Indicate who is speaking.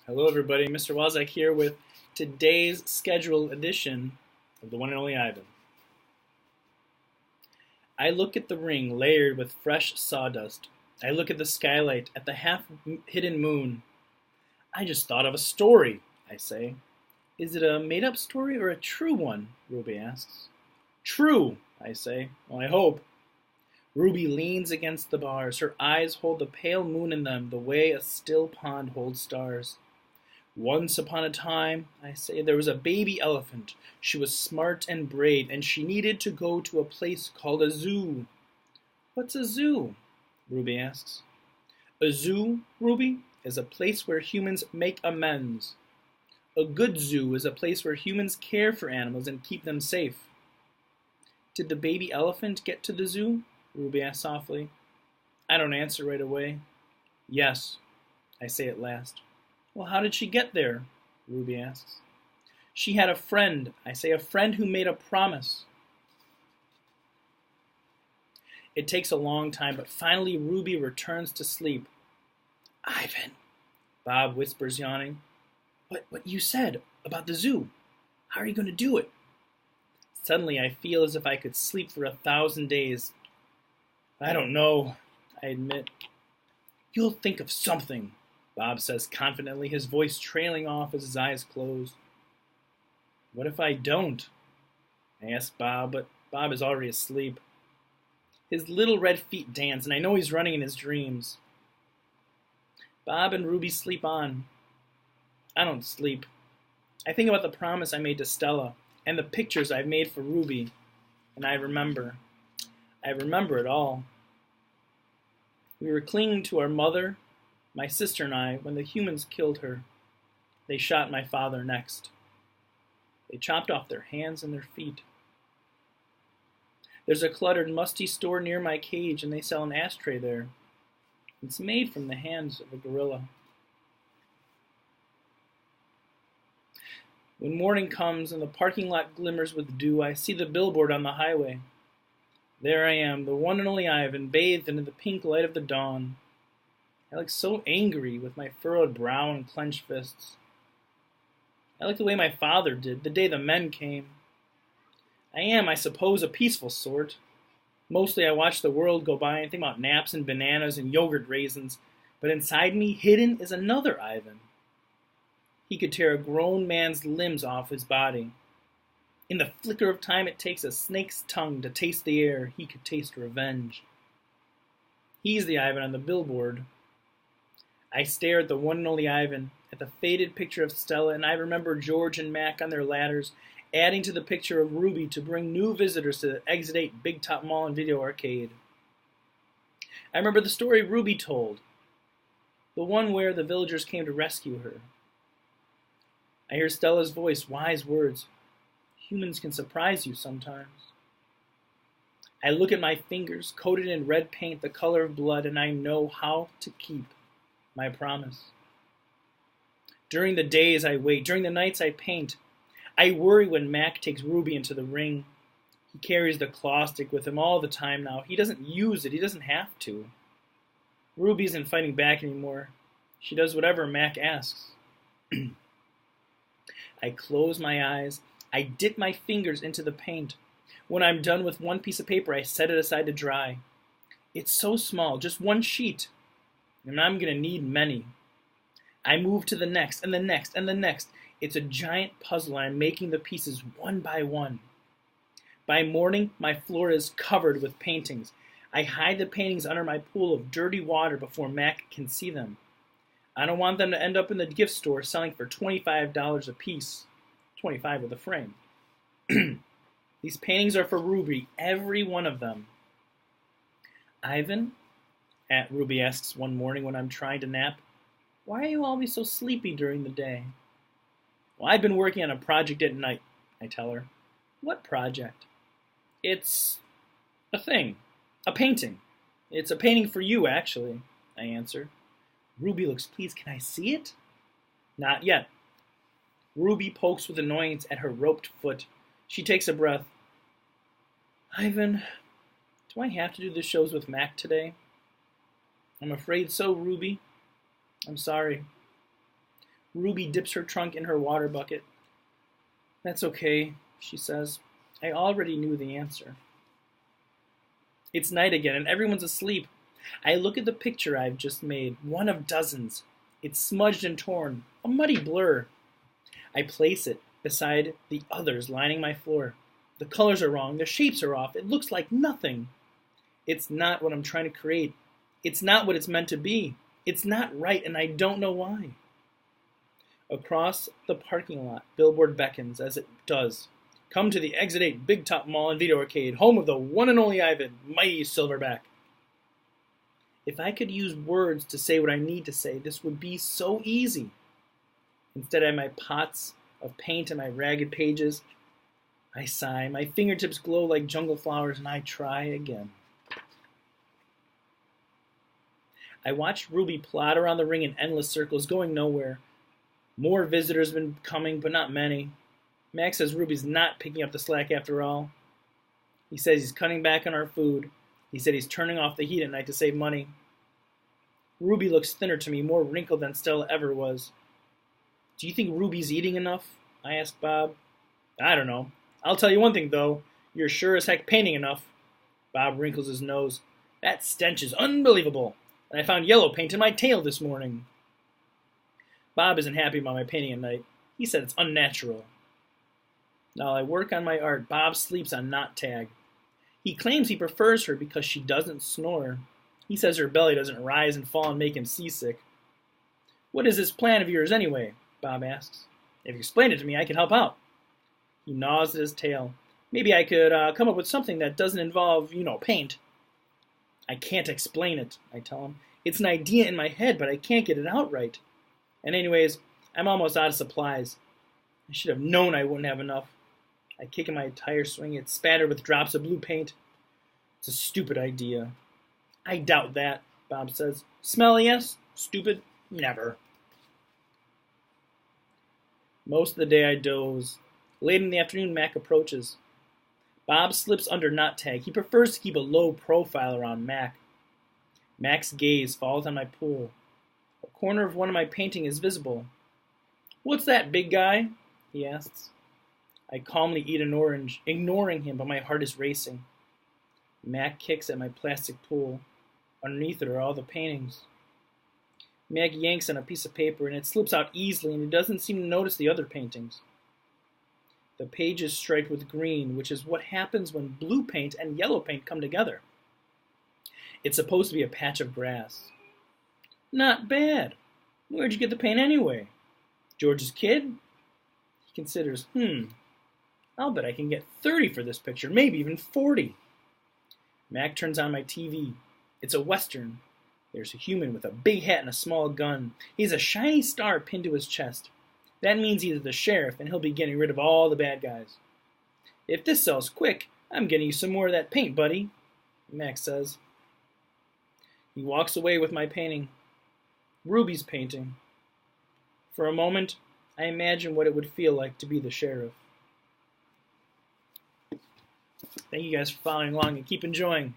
Speaker 1: Hello everybody, Mr. Wawczak here with today's scheduled edition of the one and only Ivan. I look at the ring layered with fresh sawdust. I look at the skylight, at the half-hidden moon. I just thought of a story, I say. Is it a made-up story or a true one? Ruby asks. True, I say. Well, I hope. Ruby leans against the bars. Her eyes hold the pale moon in them the way a still pond holds stars. Once upon a time, I say, there was a baby elephant. She was smart and brave, and she needed to go to a place called a zoo. What's a zoo? Ruby asks. A zoo, Ruby, is a place where humans make amends. A good zoo is a place where humans care for animals and keep them safe. Did the baby elephant get to the zoo? Ruby asks softly. I don't answer right away. Yes, I say at last. Well, how did she get there? Ruby asks. She had a friend, I say, a friend who made a promise. It takes a long time, but finally Ruby returns to sleep. Ivan, Bob whispers, yawning. What you said about the zoo. How are you going to do it? Suddenly I feel as if I could sleep for 1,000 days. I don't know, I admit. You'll think of something, Bob says confidently, his voice trailing off as his eyes close. What if I don't? I ask Bob, but Bob is already asleep. His little red feet dance, and I know he's running in his dreams. Bob and Ruby sleep on. I don't sleep. I think about the promise I made to Stella and the pictures I've made for Ruby, and I remember. I remember it all. We were clinging to our mother, my sister and I, when the humans killed her. They shot my father next. They chopped off their hands and their feet. There's a cluttered, musty store near my cage, and they sell an ashtray there. It's made from the hands of a gorilla. When morning comes and the parking lot glimmers with dew, I see the billboard on the highway. There I am, the one and only Ivan, bathed in the pink light of the dawn. I look so angry with my furrowed brow and clenched fists. I look the way my father did, the day the men came. I am, I suppose, a peaceful sort. Mostly I watch the world go by and think about naps and bananas and yogurt raisins, but inside me, hidden, is another Ivan. He could tear a grown man's limbs off his body. In the flicker of time it takes a snake's tongue to taste the air, he could taste revenge. He's the Ivan on the billboard. I stare at the one and only Ivan, at the faded picture of Stella, and I remember George and Mac on their ladders, adding to the picture of Ruby to bring new visitors to the Exit 8 Big Top Mall and Video Arcade. I remember the story Ruby told, the one where the villagers came to rescue her. I hear Stella's voice, wise words. Humans can surprise you sometimes. I look at my fingers, coated in red paint, the color of blood, and I know how to keep my promise. During the days I wait, during the nights I paint. I worry when Mac takes Ruby into the ring. He carries the claw stick with him all the time now. He doesn't use it. He doesn't have to. Ruby isn't fighting back anymore. She does whatever Mac asks. I close my eyes. I dip my fingers into the paint. When I'm done with one piece of paper, I set it aside to dry. It's so small, just one sheet. And I'm going to need many. I move to the next, and the next, and the next. It's a giant puzzle, and I'm making the pieces one by one. By morning, my floor is covered with paintings. I hide the paintings under my pool of dirty water before Mac can see them. I don't want them to end up in the gift store selling for $25 a piece. $25 with a frame. These paintings are for Ruby, every one of them. Ivan, Aunt Ruby asks one morning when I'm trying to nap, why are you always so sleepy during the day? Well, I've been working on a project at night, I tell her. What project? It's a thing. A painting. It's a painting for you, actually, I answer. Ruby looks pleased. Can I see it? Not yet. Ruby pokes with annoyance at her roped foot. She takes a breath. Ivan, do I have to do the shows with Mac today? I'm afraid so, Ruby. I'm sorry. Ruby dips her trunk in her water bucket. That's okay, she says. I already knew the answer. It's night again, and everyone's asleep. I look at the picture I've just made, one of dozens. It's smudged and torn, a muddy blur. I place it beside the others lining my floor. The colors are wrong, the shapes are off, it looks like nothing. It's not what I'm trying to create. It's not what it's meant to be. It's not right, and I don't know why. Across the parking lot, billboard beckons as it does. Come to the Exit 8 Big Top Mall and Video Arcade, home of the one and only Ivan, mighty Silverback. If I could use words to say what I need to say, this would be so easy. Instead, I have my pots of paint and my ragged pages. I sigh, my fingertips glow like jungle flowers, and I try again. I watched Ruby plod around the ring in endless circles, going nowhere. More visitors have been coming, but not many. Max says Ruby's not picking up the slack after all. He says he's cutting back on our food. He said he's turning off the heat at night to save money. Ruby looks thinner to me, more wrinkled than Stella ever was. Do you think Ruby's eating enough? I asked Bob. I don't know. I'll tell you one thing, though. You're sure as heck painting enough. Bob wrinkles his nose. That stench is unbelievable. And I found yellow paint in my tail this morning. Bob isn't happy about my painting at night. He said it's unnatural. While I work on my art, Bob sleeps on Knot Tag. He claims he prefers her because she doesn't snore. He says her belly doesn't rise and fall and make him seasick. What is this plan of yours anyway? Bob asks. If you explain it to me, I can help out. He gnaws at his tail. Maybe I could come up with something that doesn't involve, paint. I can't explain it, I tell him. It's an idea in my head, but I can't get it out right. And anyways, I'm almost out of supplies. I should have known I wouldn't have enough. I kick in my tire swing. It's spattered with drops of blue paint. It's a stupid idea. I doubt that, Bob says. Smell, yes. Stupid, never. Most of the day I doze. Late in the afternoon, Mac approaches. Bob slips under Knot Tag. He prefers to keep a low profile around Mac. Mac's gaze falls on my pool. A corner of one of my painting is visible. What's that, big guy? He asks. I calmly eat an orange, ignoring him, but my heart is racing. Mac kicks at my plastic pool. Underneath it are all the paintings. Mac yanks on a piece of paper, and it slips out easily, and he doesn't seem to notice the other paintings. The pages striped with green, which is what happens when blue paint and yellow paint come together. It's supposed to be a patch of grass. Not bad. Where'd you get the paint anyway? George's kid? He considers, I'll bet I can get 30 for this picture, maybe even 40. Mac turns on my TV. It's a Western. There's a human with a big hat and a small gun. He has a shiny star pinned to his chest. That means he's the sheriff, and he'll be getting rid of all the bad guys. If this sells quick, I'm getting you some more of that paint, buddy, Max says. He walks away with my painting. Ruby's painting. For a moment, I imagine what it would feel like to be the sheriff. Thank you guys for following along and keep enjoying.